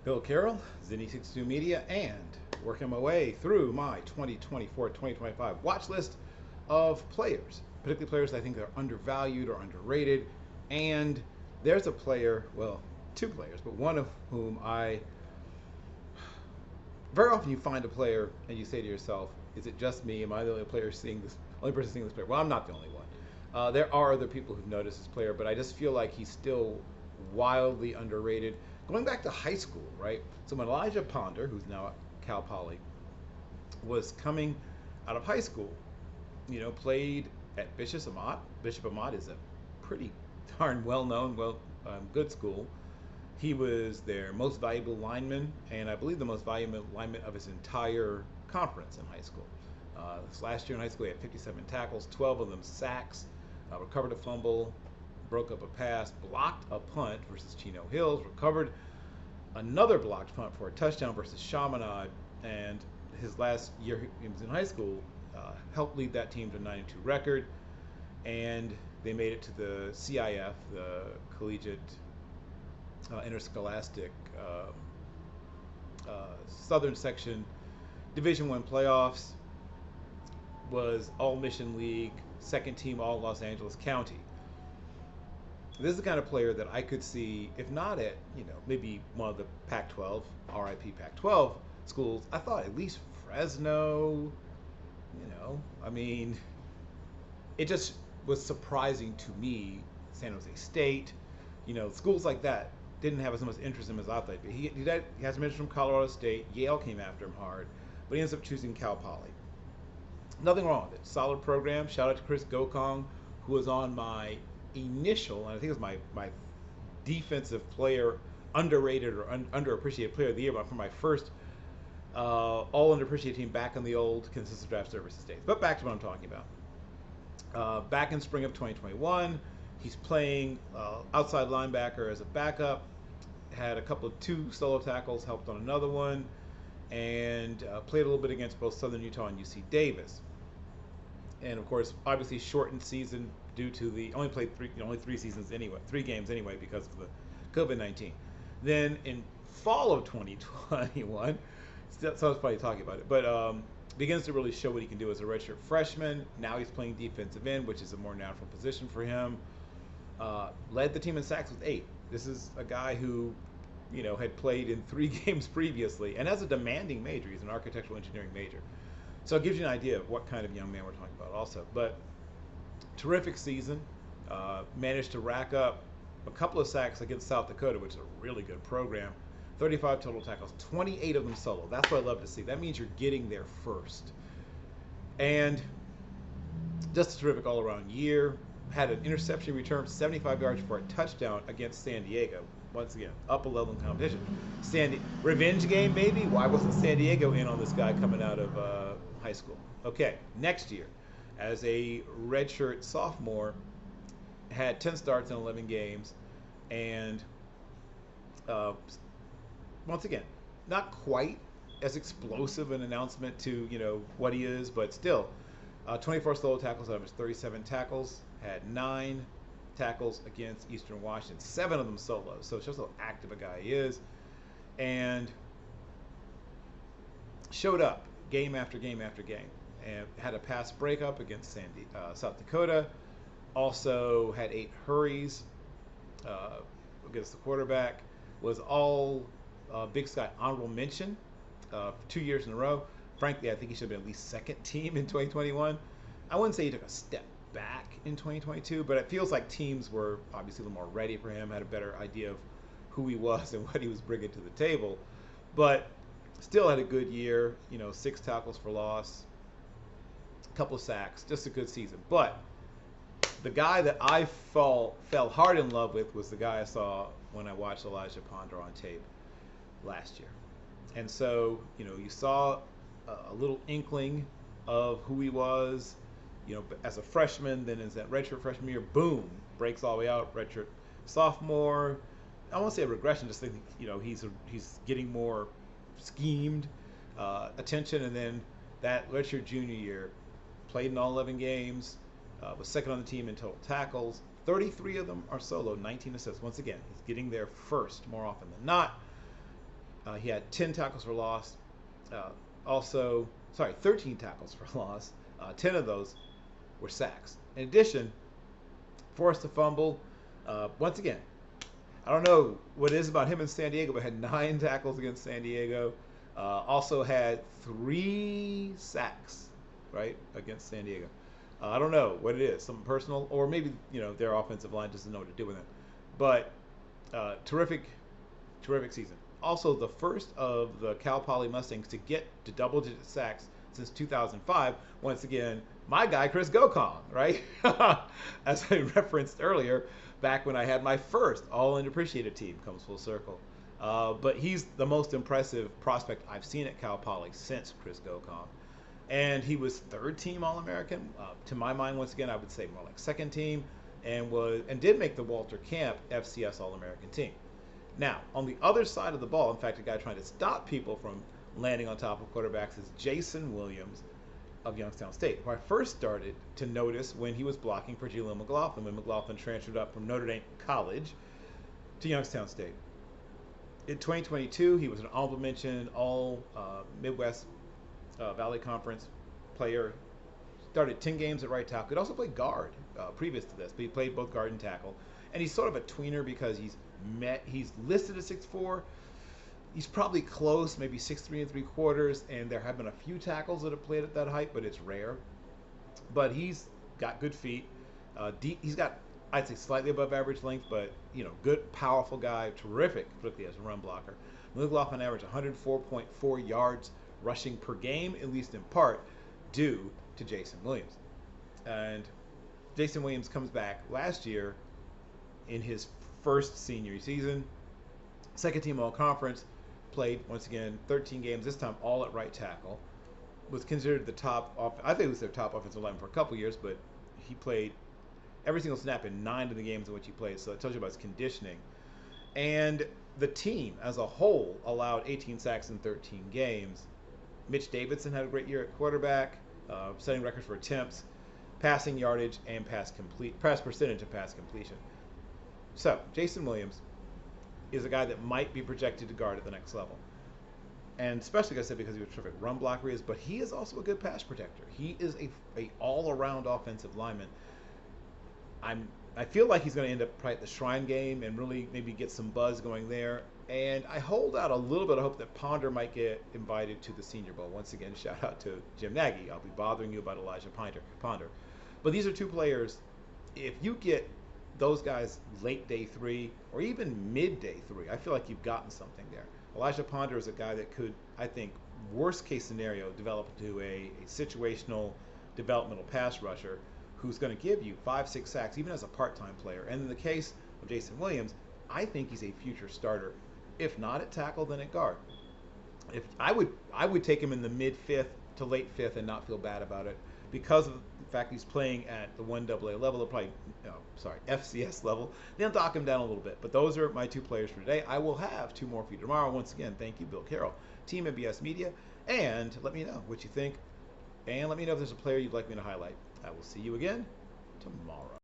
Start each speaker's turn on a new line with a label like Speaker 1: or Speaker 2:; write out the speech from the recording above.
Speaker 1: Bill Carroll, Zinni62 Media, and working my way through my 2024-2025 watch list of players, particularly players I think are undervalued or underrated. And there's a player, well, two players, but one of whom I very often you find a player and you say to yourself, "Is it just me? Am I the only player seeing this? Only person seeing this player?" Well, I'm not the only one. There are other people who've noticed this player, but I just feel like he's still wildly underrated. Going back to high school, right? So when Elijah Ponder, who's now at Cal Poly, was coming out of high school, played at Bishop Amat. Bishop Amat is a pretty darn well-known, good school. He was their most valuable lineman, and I believe the most valuable lineman of his entire conference in high school. This last year in high school, he had 57 tackles, 12 of them sacks, recovered a fumble, broke up a pass, blocked a punt versus Chino Hills, recovered another blocked punt for a touchdown versus Chaminade, and his last year he was in high school, helped lead that team to a 9-2 record, and they made it to the CIF, the Collegiate Interscholastic Southern Section Division I playoffs. Was All Mission League, second team All Los Angeles County. This is the kind of player that I could see, if not at, maybe one of the Pac-12, RIP Pac-12 schools, I thought at least Fresno, I mean, it just was surprising to me, San Jose State, schools like that didn't have as much interest in him as I thought. He has some interest from Colorado State. Yale came after him hard, but he ends up choosing Cal Poly. Nothing wrong with it. Solid program. Shout out to Chris Gokong, who was on my initial, and I think it was my defensive player, underrated or underappreciated player of the year, but for my first all underappreciated team back on the old consistent draft services days. But back to what I'm talking about. Back in spring of 2021, he's playing outside linebacker as a backup. Had a couple of two solo tackles, helped on another one, and played a little bit against both Southern Utah and UC Davis. And of course, obviously shortened season due to the only played three seasons anyway, 3 games anyway because of the COVID-19. Then in fall of 2021, sounds funny talking about it, but begins to really show what he can do as a redshirt freshman. Now he's playing defensive end, which is a more natural position for him. Led the team in sacks with 8. This is a guy who, had played in 3 games previously and has a demanding major. He's an architectural engineering major. So it gives you an idea of what kind of young man we're talking about also. But terrific season. Managed to rack up a couple of sacks against South Dakota, which is a really good program. 35 total tackles, 28 of them solo. That's what I love to see. That means you're getting there first. And just a terrific all-around year. Had an interception return, 75 yards for a touchdown against San Diego. Once again, up a level in competition. Revenge game, maybe? Why wasn't San Diego in on this guy coming out of high school? Okay, next year, as a redshirt sophomore, had 10 starts in 11 games, and once again, not quite as explosive an announcement to what he is, but still, 24 solo tackles out of his 37 tackles, had 9 tackles against Eastern Washington, 7 of them solos. So it shows how active a guy he is, and showed up game after game after game, and had a pass breakup against South Dakota. Also had 8 hurries against the quarterback. Was all Big Sky honorable mention 2 years in a row. Frankly, I think he should have been at least second team in 2021. I wouldn't say he took a step back in 2022, but it feels like teams were obviously a little more ready for him, had a better idea of who he was and what he was bringing to the table. But still had a good year, 6 tackles for loss, a couple of sacks, just a good season. But the guy that I fell hard in love with was the guy I saw when I watched Elijah Ponder on tape last year. And so, you saw a little inkling of who he was, as a freshman, then as that redshirt freshman year, boom, breaks all the way out, redshirt sophomore. I won't say a regression, just think, he's getting more schemed attention, and then that redshirt junior year, played in all 11 games, was second on the team in total tackles. 33 of them are solo, 19 assists. Once again, he's getting there first more often than not. He had 10 tackles for loss. Uh, also, sorry, 13 tackles for loss. 10 of those were sacks. In addition, forced a fumble. Once again, I don't know what it is about him in San Diego, but had 9 tackles against San Diego. Also had 3 sacks, right, against San Diego. I don't know what it is, something personal, or maybe their offensive line doesn't know what to do with it. But terrific season. Also, the first of the Cal Poly Mustangs to get to double-digit sacks since 2005. Once again, my guy Chris Gokong, right? As I referenced earlier, back when I had my first all-unappreciated team, comes full circle. But he's the most impressive prospect I've seen at Cal Poly since Chris Gokong. And he was third team All-American. To my mind, once again, I would say more like second team, and did make the Walter Camp FCS All-American team. Now, on the other side of the ball, in fact, a guy trying to stop people from landing on top of quarterbacks is Jaison Williams of Youngstown State, who I first started to notice when he was blocking for Jaleel McLaughlin, when McLaughlin transferred up from Notre Dame College to Youngstown State. In 2022, he was an honorable mention All Midwest Valley Conference player. Started 10 games at right tackle. He also played guard previous to this, but he played both guard and tackle. And he's sort of a tweener because he's listed at 6'4". He's probably close, maybe 6'3 3/4, and there have been a few tackles that have played at that height, but it's rare. But he's got good feet. He's got, I'd say, slightly above average length, but good, powerful guy, terrific, particularly as a run blocker. McLaughlin averaged 104.4 yards rushing per game, at least in part due to Jaison Williams. And Jaison Williams comes back last year in his first senior season, second team all-conference, played once again 13 games, this time all at right tackle. Was considered the top I think it was their top offensive lineman for a couple years, but he played every single snap in 9 of the games in which he played, so it tells you about his conditioning. And the team as a whole allowed 18 sacks in 13 games. Mitch Davidson had a great year at quarterback, setting records for attempts, passing yardage, and pass percentage of pass completion. So Jaison Williams is a guy that might be projected to guard at the next level. And especially, like I said, because he was a terrific run blocker, but he is also a good pass protector. He is a all-around offensive lineman. I feel like he's going to end up probably at the Shrine game and really maybe get some buzz going there. And I hold out a little bit of hope that Ponder might get invited to the Senior Bowl. Once again, shout out to Jim Nagy. I'll be bothering you about Elijah Ponder. But these are two players, if you get those guys late day 3 or even mid day 3, I feel like you've gotten something there. Elijah Ponder is a guy that could, I think, worst case scenario, develop into a situational developmental pass rusher who's going to give you 5-6 sacks even as a part-time player. And in the case of Jaison Williams, I think he's a future starter, if not at tackle, then at guard. If I would take him in the mid-5th to late 5th and not feel bad about it because of the fact he's playing at the 1AA level, or probably FCS level. They'll dock him down a little bit. But those are my 2 players for today. I will have 2 more for you tomorrow. Once again, thank you, Bill Carroll, Team MBS Media, and let me know what you think, and let me know if there's a player you'd like me to highlight. I will see you again tomorrow.